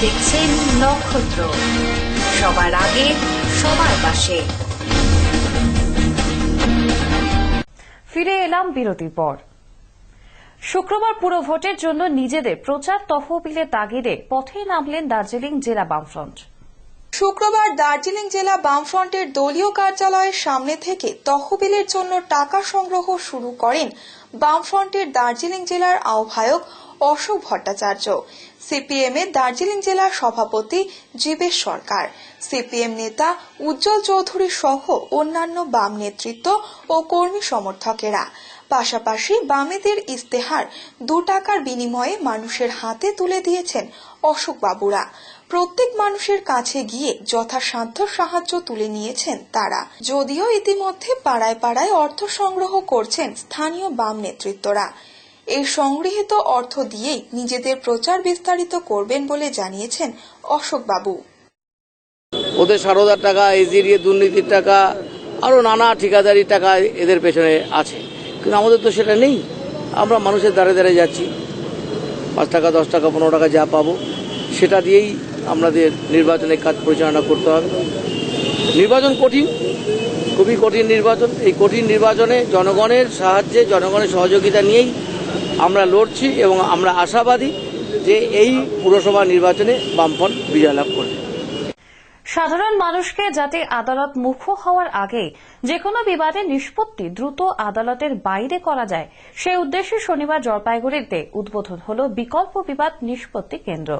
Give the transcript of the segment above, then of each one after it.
দেখছেন নক্ষত্র, সবার আগে সবার পাশে। ফিরে এলাম বিরতির পর। শুক্রবার পুরো ভোটের জন্য নিজেদের প্রচার তহবিলের তাগিদে পথে নামলেন দার্জিলিং জেলা বামফ্রন্ট। শুক্রবার দার্জিলিং জেলা বামফ্রন্টের দলীয় কার্যালয়ের সামনে থেকে তহবিলের জন্য টাকা সংগ্রহ শুরু করেন বামফ্রন্টের দার্জিলিং জেলার আহ্বায়ক অশোক ভট্টাচার্য, সিপিএম এর দার্জিলিং জেলার সভাপতি জীবেশ সরকার, সিপিএম নেতা উজ্জ্বল চৌধুরী সহ অন্যান্য বাম নেতৃত্ব ও কর্মী সমর্থকেরা। পাশাপাশি বামেদের ইস্তেহার 2 টাকার বিনিময়ে মানুষের হাতে তুলে দিয়েছেন অশোক বাবুরা। প্রত্যেক মানুষের কাছে গিয়ে যথাসাধ্য সাহায্য তুলে নিয়েছেন তারা। যদিও ইতিমধ্যে পাড়ায় পাড়ায় অর্থ সংগ্রহ করছেন স্থানীয় বাম নেতৃত্বরা। এই সংগৃহীত অর্থ দিয়েই নিজেদের প্রচার বিস্তারিত করবেন বলে জানিয়েছেন অশোক বাবু। ওদের সারদার টাকা, এজিরিয়ে দুর্নীতির টাকা, আরো নানা ঠিকাদারি টাকা এদের পেছনে আছে, কিন্তু আমাদের তো সেটা নেই। আমরা মানুষের দ্বারে দ্বারে যাচ্ছি, 5 টাকা 10 টাকা 15 টাকা যা পাবো সেটা দিয়েই আমাদের নির্বাচনের কাজ পরিচালনা করতে হবে। নির্বাচন কঠিন, খুবই কঠিন নির্বাচন। এই কঠিন নির্বাচনে জনগণের সাহায্যে, জনগণের সহযোগিতা নিয়েই আমরা লড়ছি এবং আমরা আশাবাদী যে এই পুরসভা নির্বাচনে বামফ্রন্ট বিজয় লাভ করবে। সাধারণ মানুষকে যাতে আদালত মুখ হওয়ার আগে যেকোনো বিবাদের নিষ্পত্তি দ্রুত আদালতের বাইরে করা যায়, সেই উদ্দেশ্যে শনিবার জলপাইগুড়িতে উদ্বোধন হল বিকল্প বিবাদ নিষ্পত্তি কেন্দ্র।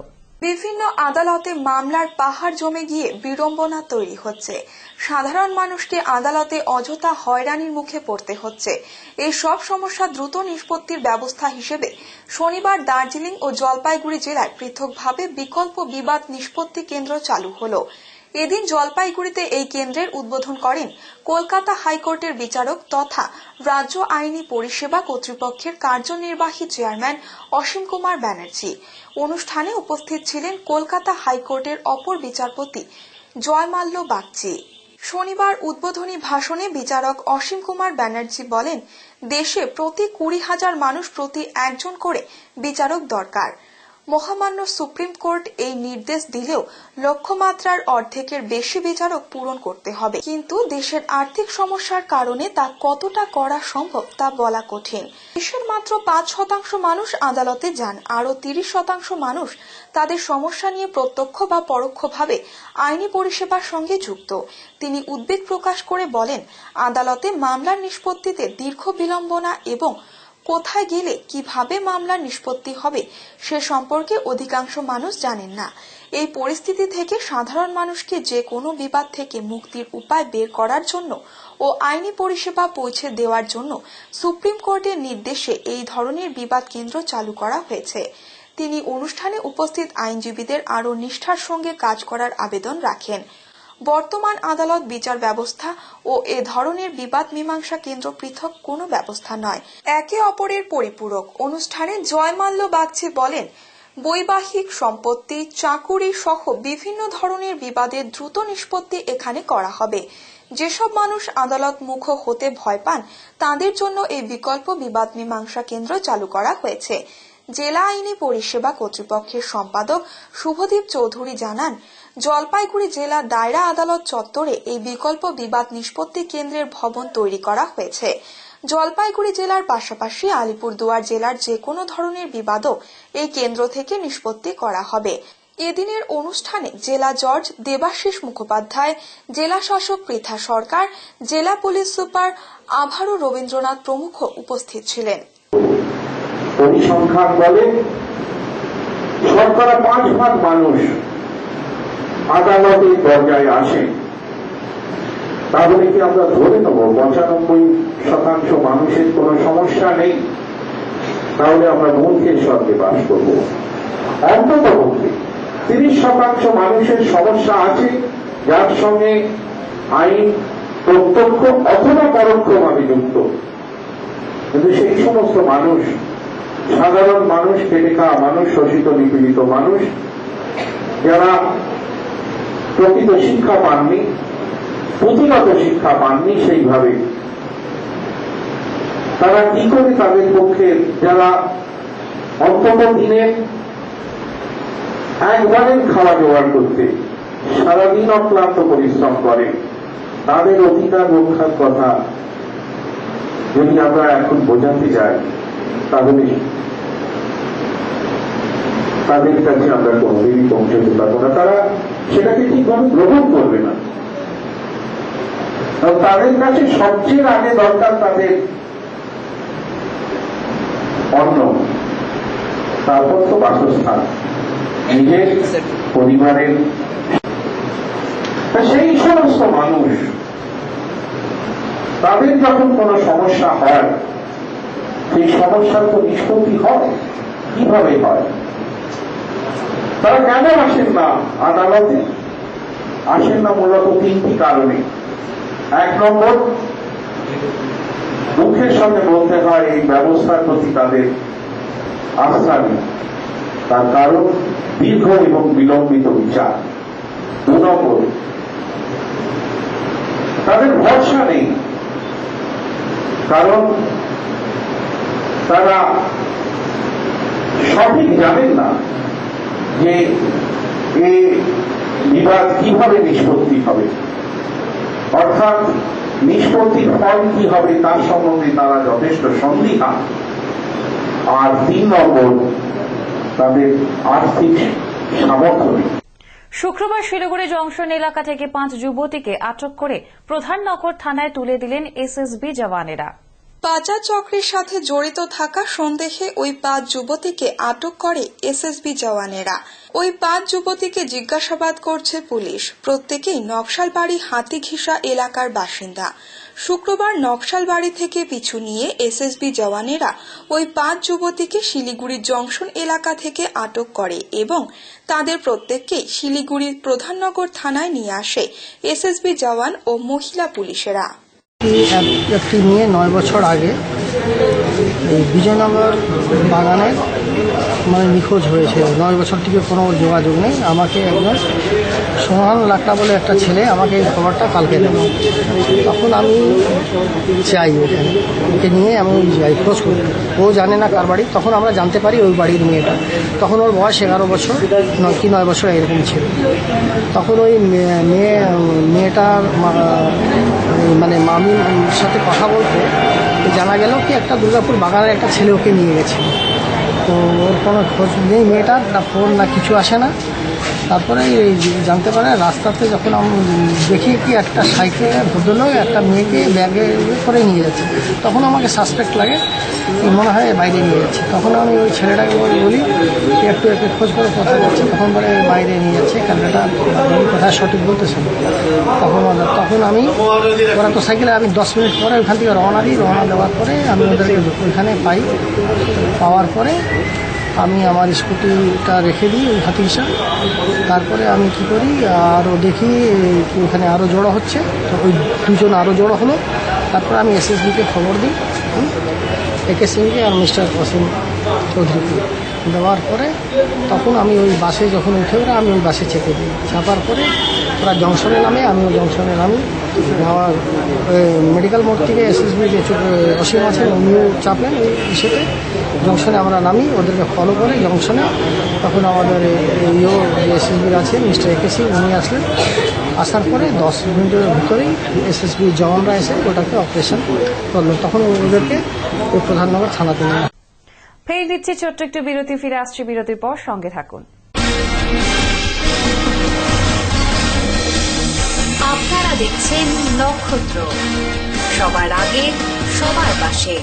বিভিন্ন আদালতে মামলার পাহাড় জমে গিয়ে বিড়ম্বনা তৈরি হচ্ছে। সাধারণ মানুষকে আদালতে অযথা হয়রানির মুখে পড়তে হচ্ছে। এই সব সমস্যা দ্রুত নিষ্পত্তির ব্যবস্থা হিসেবে শনিবার দার্জিলিং ও জলপাইগুড়ি জেলায় পৃথকভাবে বিকল্প বিবাদ নিষ্পত্তি কেন্দ্র চালু হলো। এদিন জলপাইগুড়িতে এই কেন্দ্রের উদ্বোধন করেন কলকাতা হাইকোর্টের বিচারক তথা রাজ্য আইনি পরিষেবা কর্তৃপক্ষের কার্যনির্বাহী চেয়ারম্যান অসীম কুমার ব্যানার্জি। অনুষ্ঠানে উপস্থিত ছিলেন কলকাতা হাইকোর্টের অপর বিচারপতি জয়মাল্য বাগচি। শনিবার উদ্বোধনী ভাষণে বিচারক অসীম কুমার ব্যানার্জি বলেন, দেশে প্রতি 20,000 মানুষ প্রতি একজন করে বিচারক দরকার। মহামান্য সুপ্রিম কোর্ট এই নির্দেশ দিলেও লক্ষ্যমাত্রার অর্ধেকের বেশি বিচারক পূরণ করতে হবে, কিন্তু দেশের আর্থিক সমস্যার কারণে তা কতটা করা সম্ভব তা বলা কঠিন। দেশের মাত্র 5% মানুষ আদালতে যান, আরও 30% মানুষ তাদের সমস্যা নিয়ে প্রত্যক্ষ বা পরোক্ষভাবে আইনি পরিষেবার সঙ্গে যুক্ত। তিনি উদ্বেগ প্রকাশ করে বলেন, আদালতে মামলার নিষ্পত্তিতে দীর্ঘ বিলম্বনা এবং কোথায় গেলে কিভাবে মামলার নিষ্পত্তি হবে সে সম্পর্কে অধিকাংশ মানুষ জানেন না। এই পরিস্থিতি থেকে সাধারণ মানুষকে যে কোনো বিবাদ থেকে মুক্তির উপায় বের করার জন্য ও আইনি পরিষেবা পৌঁছে দেওয়ার জন্য সুপ্রিম কোর্টের নির্দেশে এই ধরনের বিবাদ কেন্দ্র চালু করা হয়েছে। তিনি অনুষ্ঠানে উপস্থিত আইনজীবীদের আরও নিষ্ঠার সঙ্গে কাজ করার আবেদন রাখেন। বর্তমান আদালত বিচার ব্যবস্থা ও এ ধরনের বিবাদ মীমাংসা কেন্দ্র পৃথক কোনো ব্যবস্থা নয়, একে অপরের পরিপূরক। অনুষ্ঠানে জয়মাল্য বাগচি বলেন, বৈবাহিক সম্পত্তি, চাকুরি সহ বিভিন্ন ধরনের বিবাদের দ্রুত নিষ্পত্তি এখানে করা হবে। যেসব মানুষ আদালত মুখ হতে ভয় পান তাদের জন্য এই বিকল্প বিবাদ মীমাংসা কেন্দ্র চালু করা হয়েছে। জেলা আইনি পরিষেবা কর্তৃপক্ষের সম্পাদক শুভদীপ চৌধুরী জানান, জলপাইগুড়ি জেলা দায়রা আদালত চত্বরে এই বিকল্প বিবাদ নিষ্পত্তি কেন্দ্রের ভবন তৈরি করা হয়েছে। জলপাইগুড়ি জেলার পাশাপাশি আলিপুরদুয়ার জেলার যে কোনো ধরনের বিবাদও এই কেন্দ্র থেকে নিষ্পত্তি করা হবে। এদিনের অনুষ্ঠানে জেলা জজ দেবাশিস মুখোপাধ্যায়, জেলা শাসক পৃথা সরকার, জেলা পুলিশ সুপার আভারু রবীন্দ্রনাথ প্রমুখ উপস্থিত ছিলেন। পরিসংখ্যান বলে শতকরা 5 মানুষ আদালতের দরজায় আসে। তাহলে কি আমরা ধরে নেব 95% মানুষের কোনো সমস্যা নেই? তাহলে আমরা মূর্খের স্বর্গে বাস করব। অন্তত 30% মানুষের সমস্যা আছে, যার সঙ্গে আইন প্রত্যক্ষ অথবা পরোক্ষভাবে যুক্ত। কিন্তু সেই সমস্ত মানুষ, সাধারণ মানুষ, খেটে খাওয়া মানুষ, শোষিত নিপীড়িত মানুষ, যারা প্রকৃত শিক্ষা পাননি, পুঁথিগত শিক্ষা পাননি, সেইভাবে তারা কি করে তাদের পক্ষে, যারা অন্তত দিনে একবারের খাওয়া জোগাড় করতে সারাদিন অক্লান্ত পরিশ্রম করে, তাদের অধিকার রক্ষার কথা যদি আমরা এখন বোঝাতে যাই তাহলে তাদের কাছে আমরা কোনদিনই পৌঁছতে পারবো না। তারা সেটাকে ঠিকভাবে গ্রহণ করবে না। তাদের কাছে সবচেয়ে আগে দরকার তাদের অন্ন, তারপর তো বাসস্থান, নিজের পরিবারের। সেই সমস্ত মানুষ তাদের যখন কোনো সমস্যা হয়, সেই সমস্যার তো নিষ্পত্তি হয় কিভাবে হয়? তারা কেন আসেন না আদালতে? আসেন না মূলত তিনটি কারণে। এক নম্বর, দুঃখের সঙ্গে বলতে হয় এই ব্যবস্থার প্রতি তাদের আস্থা নেই, তার কারণ দীর্ঘ এবং বিলম্বিত বিচার। দু নম্বর, তাদের ভরসা নেই, কারণ তারা সঠিক জানেন না যে এই বিবাদ কিভাবে নিষ্পত্তি হবে, অর্থাৎ নিষ্পত্তির ফল কি হবে তার সম্বন্ধে তারা যথেষ্ট সন্দিহান। আর 3 নম্বর, তাদের আর্থিক সামর্থ্য নেই। শুক্রবার শিলিগুড়ি জংশন এলাকা থেকে 5 যুবতীকে আটক করে প্রধাননগর থানায় তুলে দিলেন এসএসবি জওয়ানেরা। পাচার চক্রের সাথে জড়িত থাকা সন্দেহে ওই 5 যুবতীকে আটক করে এসএসবি জওয়ানেরা। ওই 5 যুবতীকে জিজ্ঞাসাবাদ করছে পুলিশ। প্রত্যেকেই নকশালবাড়ি হাতিঘিসা এলাকার বাসিন্দা। শুক্রবার নকশালবাড়ি থেকে পিছু নিয়ে এসএসবি জওয়ানেরা ওই 5 যুবতীকে শিলিগুড়ি জংশন এলাকা থেকে আটক করে এবং তাদের প্রত্যেককেই শিলিগুড়ির প্রধাননগর থানায় নিয়ে আসে এসএসবি জওয়ান ও মহিলা পুলিশেরা। একটি মেয়ে 9 বছর আগে এই বিজয়নগর বাগানে নিখোঁজ হয়েছে। 9 বছর থেকে কোনো যোগাযোগ নেই। আমাকে একজন সোহান লাট্টা বলে একটা ছেলে আমাকে এই খবরটা কালকে দেন। তখন আমি চাই ওখানে, ওকে নিয়ে আমি যাই খোঁজ করি। ও জানে না কার বাড়ি। তখন আমরা জানতে পারি ওই বাড়ির মেয়েটা। তখন ওর বয়স 11 বছর কি 9 বছর এরকম ছিল। তখন ওই মেয়েটার মামির সাথে কথা বলতে জানা গেল কি একটা দুর্গাপুর বাগানের একটা ছেলে ওকে নিয়ে গেছে। তো ওর কোনো খোঁজ নেই মেয়েটার, না ফোন না কিছু আসে না। তারপরে জানতে পারে রাস্তাতে যখন আমি দেখি কি একটা সাইকেলে ভদ্রলোক একটা মেয়েকে ব্যাগে করে নিয়ে যাচ্ছে, তখন আমাকে সাসপেক্ট লাগে, মনে হয় বাইরে নিয়ে যাচ্ছে। তখন আমি ওই ছেলেটাকে বলি একটু খোঁজ করে কোথায় যাচ্ছে। তখন বলে বাইরে নিয়ে যাচ্ছে, ক্যামেরাটা কোথায় সঠিক বলতেছে। তখন আমি ওরা তো সাইকেলে আমি 10 মিনিট পরে ওইখান থেকে রওনা দিই। রওনা দেওয়ার পরে আমি ওদেরকে ওইখানে পাওয়ার পরে আমি আমার স্কুটিটা রেখে দিই ওই হাতিঘিসা। তারপরে আমি কি করি, আরও দেখি ওখানে আরও জড়ো হচ্ছে। তো ওই 2 জন আরও জড়ো হলো। তারপরে আমি এসএসবিকে খবর দিই, একে সিংকে আর মিস্টার অসীম চৌধুরীকে দেওয়ার পরে তখন আমি ওই বাসে যখন উঠে ওরা আমি ওই বাসে চেপে দিই। চাপার পরে ওরা জংশনে নামে, আমিও জংশনে নামি। আমার মেডিকেল মোড় থেকে এসএসবি যে অসীম আছেন উনিও চাপলেন ওই ইসেতে। জংশনে আমরা নামি, ওদেরকে ফলো করে জংশনে তখন আমাদের এসএসবির আছে মিস্টার একে সিং, উনি আসলেন। আসার পরে 10 মিনিটের ভিতরেই এসএসবি জওয়ানরা এসে ওটাকে অপারেশন করলো। তখন ওদেরকে ওই প্রধাননগর থানাতে নিয়ে ফের দিচ্ছি ছোট্ট একটু বিরতি। ফিরে আসছি বিরতির পর, সঙ্গে থাকুন। আপনারা দেখছেন নক্ষত্র, সবার আগে সবার পাশে।